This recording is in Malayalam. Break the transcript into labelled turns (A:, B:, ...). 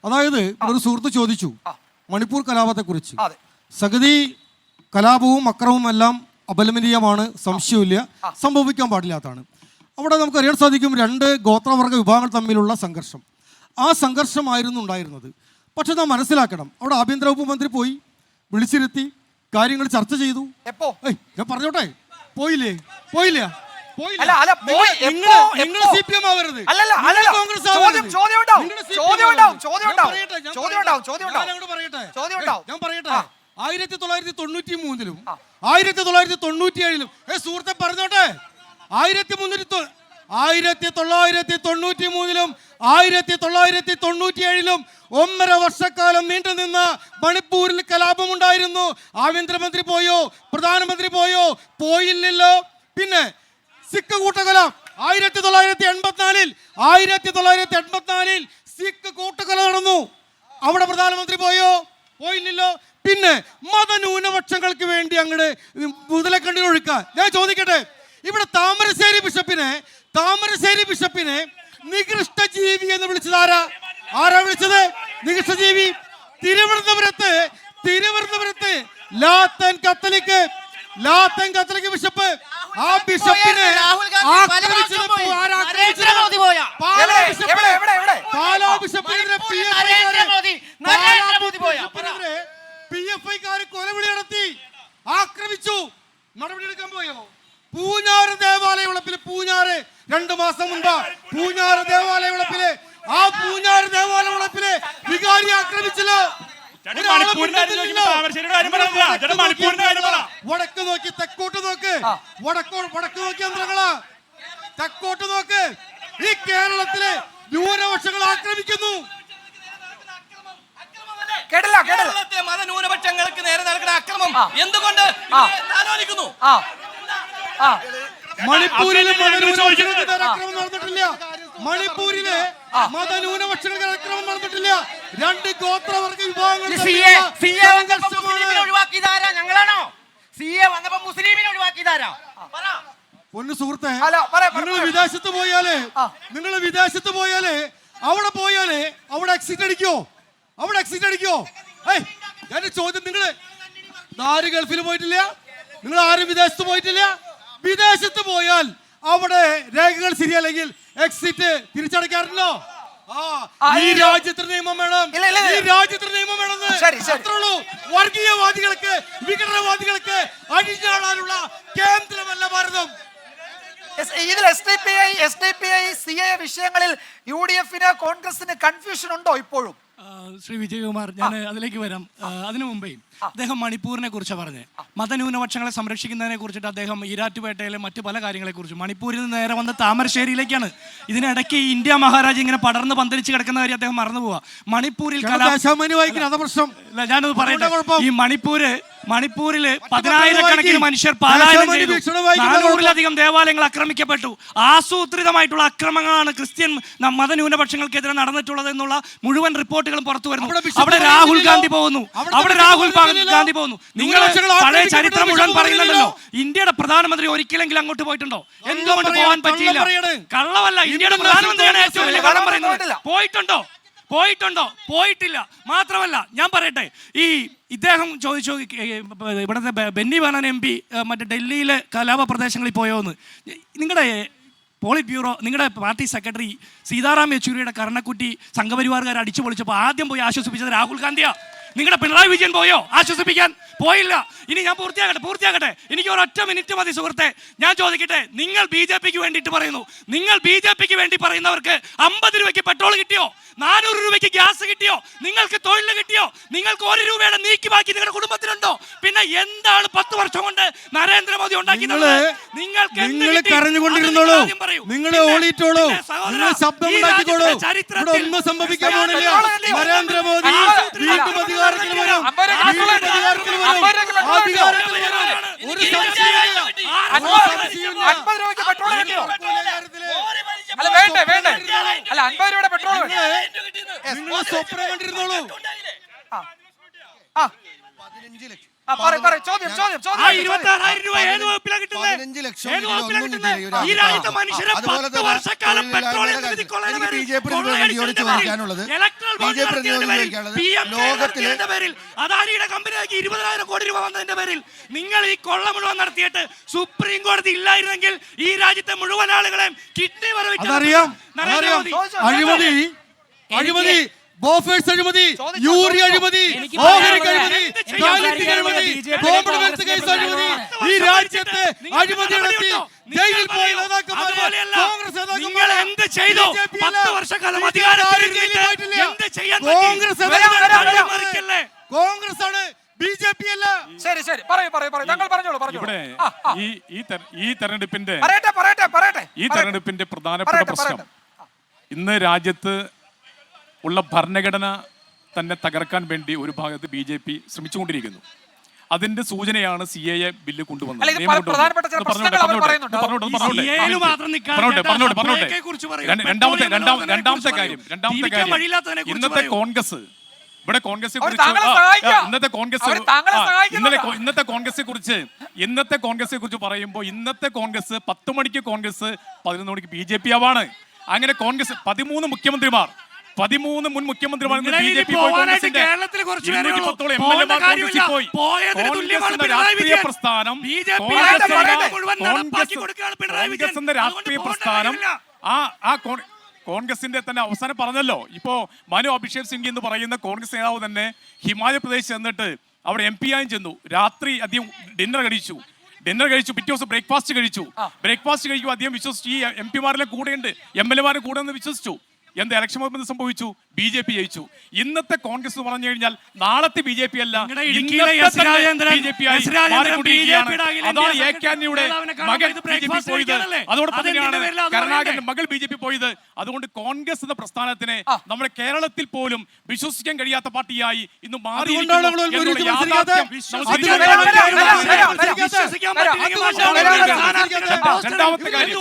A: അതായത് ഒരു സുഹൃത്ത് ചോദിച്ചു മണിപ്പൂർ കലാപത്തെക്കുറിച്ച്. സഗതി കലാപവും അക്രമവും എല്ലാം അപലപനീയമാണ്, സംശയമില്ല, സംഭവിക്കാൻ പാടില്ലാത്തതാണ്. അവിടെ നമുക്കറിയാൻ സാധിക്കും രണ്ട് ഗോത്രവർഗ വിഭാഗങ്ങൾ തമ്മിലുള്ള സംഘർഷം. ആ സംഘർഷമായിരുന്നു ഉണ്ടായിരുന്നത്. പക്ഷെ നാം മനസ്സിലാക്കണം, അവിടെ ആഭ്യന്തര വകുപ്പ് മന്ത്രി പോയി വിളിച്ചിരുത്തി കാര്യങ്ങൾ ചർച്ച ചെയ്തു. ഞാൻ പറഞ്ഞോട്ടെ, പോയില്ലേ? പോയില്ല. ഞാൻ പറയട്ടെ, 1993-ലും 1997-ലും സുഹൃത്തെ പറഞ്ഞോട്ടെ, 1993-ലും 1997-ലും 1.5 വർഷക്കാലം നീണ്ടുനിന്ന മണിപ്പൂരിൽ കലാപമുണ്ടായിരുന്നു. ആഭ്യന്തരമന്ത്രി പോയോ? പ്രധാനമന്ത്രി പോയോ? പോയില്ലല്ലോ. പിന്നെ സിഖ് കൂട്ടക്കൊല 1984-ൽ സിഖ് കൂട്ടക്കൊല നടന്നു. അവിടെ പ്രധാനമന്ത്രി പോയോ? പോയില്ലല്ലോ. പിന്നെ മതന്യൂനപക്ഷങ്ങൾക്ക് വേണ്ടി അങ്ങോട്ട് മുതലക്കണ്ണി ഒഴുക്കാൻ. ഞാൻ ചോദിക്കട്ടെ, ഇവിടെ താമരശ്ശേരി ബിഷപ്പിനെ നികൃഷ്ട ജീവി എന്ന് വിളിച്ചത് ആരാ വിളിച്ചത്? നികൃഷ്ട ജീവി. തിരുവനന്തപുരത്ത് ലാത്തൻ കത്തലിക് ബിഷപ്പ്, ആ ബിഷപ്പിനെ കൊലവിളി നടത്തി ആക്രമിച്ചു. നടപടിയെടുക്കാൻ പോയോ? പൂഞ്ഞാറ് ദേവാലയ വിളപ്പില് 2 മാസം മുമ്പ് പൂഞ്ഞാറ് ദേവാലയ വിളപ്പില് വികാരി ആക്രമിച്ചല്ലോ. വടക്ക് നോക്കി തെക്കോട്ട് നോക്ക്, വടക്ക് നോക്കി യന്ത്രങ്ങളാ, തെക്കോട്ട് നോക്ക്. ഈ കേരളത്തിലെ ന്യൂനപക്ഷങ്ങൾ ആക്രമിക്കുന്നു.
B: മതന്യൂനപക്ഷങ്ങൾക്ക് നേരെ നടക്കുന്ന അക്രമം എന്തുകൊണ്ട് ആലോചിക്കുന്നു?
A: മണിപ്പൂരിലെ മതന്യൂനപക്ഷങ്ങൾക്ക് നേരെ അക്രമം നടന്നിട്ടില്ല. മണിപ്പൂരിലെ മതന്യൂനപക്ഷങ്ങൾക്ക് അക്രമം നടന്നിട്ടില്ല. 2 ഗോത്രവർഗ വിഭാഗങ്ങൾ
B: ഞങ്ങളാണോ? സിഎ വന്നപ്പോ മുസ്ലിമിനെ ഒഴിവാക്കിയതാരാ?
A: പൊന്നു സുഹൃത്തെ, നിങ്ങൾ വിദേശത്ത് പോയാലേ അവിടെ എക്സിറ്റ് അടിക്കോ? എന്റെ ചോദ്യം, നിങ്ങൾ ആരും ഗൾഫിൽ പോയിട്ടില്ല? നിങ്ങൾ ആരും വിദേശത്ത് പോയിട്ടില്ല? വിദേശത്ത് പോയാൽ അവിടെ രേഖകൾ ശരിയല്ലെങ്കിൽ എക്സിറ്റ് തിരിച്ചടയ്ക്കാറുണ്ടോ? ഈ രാജ്യത്തിന് നിയമം വേണം. അത്രയുള്ളൂ. വർഗീയവാദികൾക്ക്, വിഘടനവാദികൾക്ക് അഴിഞ്ഞാടാനുള്ള കേന്ദ്രമല്ല ഭാരതം.
C: ഇതിൽ SDPI CA വിഷയങ്ങളിൽ UDF-ന് കോൺഗ്രസിന് കൺഫ്യൂഷൻ ഉണ്ടോ ഇപ്പോഴും?
D: ശ്രീ വിജയകുമാർ, ഞാൻ അതിലേക്ക് വരാം. അതിനു മുമ്പേ അദ്ദേഹം മണിപ്പൂരിനെ കുറിച്ച് പറഞ്ഞ് മതന്യൂനപക്ഷങ്ങളെ സംരക്ഷിക്കുന്നതിനെ കുറിച്ചിട്ട് അദ്ദേഹം ഈരാറ്റുപേട്ടയിലെ മറ്റു പല കാര്യങ്ങളെ കുറിച്ച്, മണിപ്പൂരിൽ നിന്ന് നേരെ വന്ന് താമരശ്ശേരിയിലേക്കാണ്. ഇതിനിടയ്ക്ക് ഇന്ത്യ മഹാരാജ് ഇങ്ങനെ പടർന്ന് പന്തലിച്ച് കിടക്കുന്ന കാര്യം അദ്ദേഹം മറന്നുപോവാ. മണിപ്പൂരിൽ ഞാനത് പറയട്ടെ, ഈ മണിപ്പൂരിൽ 10,000-കണക്കിന് മനുഷ്യർ പലായനം ചെയ്തു. 400-ലധികം ദേവാലയങ്ങൾ ആക്രമിക്കപ്പെട്ടു. ആസൂത്രിതമായിട്ടുള്ള അക്രമങ്ങളാണ് ക്രിസ്ത്യൻ മതന്യൂനപക്ഷങ്ങൾക്കെതിരെ നടന്നിട്ടുള്ളത് എന്നുള്ള മുഴുവൻ റിപ്പോർട്ടുകളും പുറത്തു വരുന്നു. അവിടെ രാഹുൽ ഗാന്ധി പോകുന്നു. നിങ്ങൾ പഴയ ചരിത്രം മുഴുവൻ പറയുന്നുണ്ടല്ലോ. ഇന്ത്യയുടെ പ്രധാനമന്ത്രി ഒരിക്കലെങ്കിലും അങ്ങോട്ട് പോയിട്ടുണ്ടോ? എന്തുകൊണ്ട് പോകാൻ പറ്റിയില്ല? കള്ളവല്ല, ഇന്ത്യയുടെ പ്രധാനമന്ത്രിയാണ് ഏറ്റവും വലിയ കള്ളം പറയുന്നത്. പോയിട്ടുണ്ടോ? പോയിട്ടില്ല. മാത്രമല്ല, ഞാൻ പറയട്ടെ, ഇദ്ദേഹം ചോദിച്ചു ഇവിടുത്തെ ബെന്നി ബെഹനാൻ MP മറ്റേ ഡൽഹിയിലെ കലാപ പ്രദേശങ്ങളിൽ പോയോന്ന്. നിങ്ങളുടെ പോളിറ്റ് ബ്യൂറോ, നിങ്ങളുടെ പാർട്ടി സെക്രട്ടറി സീതാറാം യെച്ചൂരിയുടെ കർണക്കുട്ടി സംഘപരിവാറുകാർ അടിച്ചു പൊളിച്ചപ്പോൾ ആദ്യം പോയി ആശ്വസിപ്പിച്ചത് രാഹുൽ ഗാന്ധിയാ. നിങ്ങളുടെ പിണറായി വിജയൻ പോയോ ആശ്വസിപ്പിക്കാൻ? പോയില്ല. ഇനി ഞാൻ പൂർത്തിയാക്കട്ടെ. എനിക്ക് ഒരൊറ്റ മിനിറ്റ് മതി സുഹൃത്തെ. ഞാൻ ചോദിക്കട്ടെ, നിങ്ങൾ BJPക്ക് വേണ്ടിയിട്ട് പറയുന്നു. നിങ്ങൾ BJPക്ക് വേണ്ടി പറയുന്നവർക്ക് 50 രൂപയ്ക്ക് പെട്രോൾ കിട്ടിയോ? 400 രൂപയ്ക്ക് ഗ്യാസ് കിട്ടിയോ? നിങ്ങൾക്ക് തൊഴിൽ കിട്ടിയോ? നിങ്ങൾക്ക് 1 രൂപയുടെ നീക്കി ബാക്കി നിങ്ങളുടെ കുടുംബത്തിനുണ്ടോ? പിന്നെ എന്താണ് 10 വർഷം കൊണ്ട് നരേന്ദ്രമോദി ഉണ്ടാക്കിയത്? നിങ്ങൾക്ക്
A: കരഞ്ഞുകൊണ്ടിരുന്നോളൂ, നിങ്ങൾ ഓടിയിട്ടോളൂ, നിങ്ങൾ ശബ്ദം ഉണ്ടാക്കിക്കോളൂ. ഇവിടെ ഒന്നും സംഭവിക്കാൻ പോകുന്നില്ല. നരേന്ദ്രമോദി വീണ്ടും അധികാരത്തിൽ വരും. ഒരു സംശയമില്ല.
C: 50 രൂപയ്ക്ക് പെട്രോൾ കിട്ടിയോ? അല്ല വേണ്ട 50 രൂപയുടെ പെട്രോൾ
A: നിങ്ങൾ സ്വപ്നം കണ്ടിരുന്നോളൂ.
C: 15 ലക്ഷം
D: ആ 26,000 രൂപ ഏത് വകുപ്പിലാണ് കിട്ടുന്നത്?
E: 15 ലക്ഷം
D: ഏത് വകുപ്പിലാണ്
E: ഒന്നും
D: കിട്ടുന്നത്?
E: കിട്ടിയില്ല ഈ
D: ഈ രാജ്യത്തെ
E: രാജ്യത്ത്.
D: മനുഷ്യരെ
E: അതുപോലെ
D: 10 വർഷക്കാലം പെട്രോളിയം നികുതി കൊള്ളയുടെ
E: എനിക്ക്
D: പേരിൽ,
E: BJP
D: കൊള്ളയടിച്ചതിന്റെ പേരിൽ,
E: ചോദിക്കാനുള്ളത്
D: ഇലക്ട്രൽ ബോണ്ട്
E: BJP
D: നടത്തിയതിന്റെ പേരിൽ,
E: ചോദിക്കാനുള്ളത്
D: PM
E: ലോകത്തിലെ
D: നടത്തിയതിന്റെ പേരിൽ, അദാനിയുടെ കമ്പനിയാക്കി 20,000 കോടി രൂപ വന്നതിന്റെ പേരിൽ നിങ്ങൾ ഈ കൊള്ള മുഴുവൻ നടത്തിയിട്ട് സുപ്രീം കോടതി ഇല്ലായിരുന്നെങ്കിൽ ഈ രാജ്യത്തെ മുഴുവൻ ആളുകളെയും കിഡ്നി
A: അതറിയാം, അതറിയാം. അഴിമതി ബോഫേഴ്സ് അഴിമതി, യൂറി അഴിമതി, ഓഹരിക്ക് അഴിമതി, ഗാലിക്ക് അഴിമതി, കോംപ്രമൈസ് കേസ് അഴിമതി, ഈ രാജ്യത്തെ അഴിമതി നടത്തി ജയിലിൽ പോയ നേതാക്കന്മാരെ കോൺഗ്രസ്
D: നിങ്ങൾ എന്ത് ചെയ്തു? 10 വർഷക്കാലം അധികാരത്തിൽ എന്ത് ചെയ്യാൻ
A: കോൺഗ്രസ് കോൺഗ്രസ് ആണ്, BJP അല്ല.
C: ശരി പറയൂ താങ്കൾ പറഞ്ഞോളൂ.
F: ഇവിടെ ഈ തെരഞ്ഞെടുപ്പിന്റെ
C: പറയട്ടെ
F: ഈ തെരഞ്ഞെടുപ്പിന്റെ പ്രധാനപ്പെട്ട പ്രശ്നം ഇന്ന് രാജ്യത്ത് ഉള്ള ഭരണഘടന തന്നെ തകർക്കാൻ വേണ്ടി ഒരു ഭാഗത്ത് BJP ശ്രമിച്ചുകൊണ്ടിരിക്കുന്നു. അതിന്റെ സൂചനയാണ് CAA ബില്ല് കൊണ്ടുവന്നത്.
C: അല്ല, ഇത് പല പ്രധാനപ്പെട്ട ചില പ്രശ്നങ്ങൾ അവർ പറയുന്നുണ്ട്.
F: രണ്ടാമത്തെ കാര്യം ഇന്നത്തെ കോൺഗ്രസ് ഇവിടെ കോൺഗ്രസിനെ
C: അവർ താങ്കളെ സഹായിക്കാം.
F: ഇന്നത്തെ കോൺഗ്രസിനെ കുറിച്ച് പറയുമ്പോൾ ഇന്നത്തെ കോൺഗ്രസ് 10 മണിക്ക് കോൺഗ്രസ് 11 മണിക്ക് BJP ആവാണ്. അങ്ങനെ കോൺഗ്രസ് 13 മുഖ്യമന്ത്രിമാർ 13 മുൻ മുഖ്യമന്ത്രിമാർ രാഷ്ട്രീയ പ്രസ്ഥാനം രാഷ്ട്രീയ പ്രസ്ഥാനം കോൺഗ്രസിന്റെ തന്നെ അവസാനം പറഞ്ഞല്ലോ. ഇപ്പോ മനു അഭിഷേക് സിംഗ് എന്ന് പറയുന്ന കോൺഗ്രസ് നേതാവ് തന്നെ ഹിമാചൽ പ്രദേശ് ചെന്നിട്ട് അവിടെ MP ആയും ചെന്നു. രാത്രി അദ്ദേഹം ഡിന്നർ കഴിച്ചു, പിറ്റേ ദിവസം ബ്രേക്ക്ഫാസ്റ്റ് കഴിച്ചു. കഴിക്കുമ്പോൾ അദ്ദേഹം വിശ്വസിച്ചു ഈ MP മാരെല്ലാം കൂടെയുണ്ട്, MLA കൂടെ എന്ന് വിശ്വസിച്ചു. എന്ത് ഇലക്ഷൻ സംഭവിച്ചു? BJP ജയിച്ചു. ഇന്നത്തെ കോൺഗ്രസ് എന്ന് പറഞ്ഞു കഴിഞ്ഞാൽ നാളത്തെ BJP അല്ല, BJP ആയി മാറിക്കൊണ്ടിരിക്കുകയാണ്. അതാണ് ഏക്കാനിയുടെ മകൻ BJP പോയത്, അതോടൊപ്പം തന്നെയാണ് കരുണാകരന്റെ മകൾ BJP പോയത്. അതുകൊണ്ട് കോൺഗ്രസ് എന്ന പ്രസ്ഥാനത്തിനെ നമ്മുടെ കേരളത്തിൽ പോലും വിശ്വസിക്കാൻ കഴിയാത്ത പാർട്ടിയായി ഇന്ന് രണ്ടാമത്തെ കാര്യം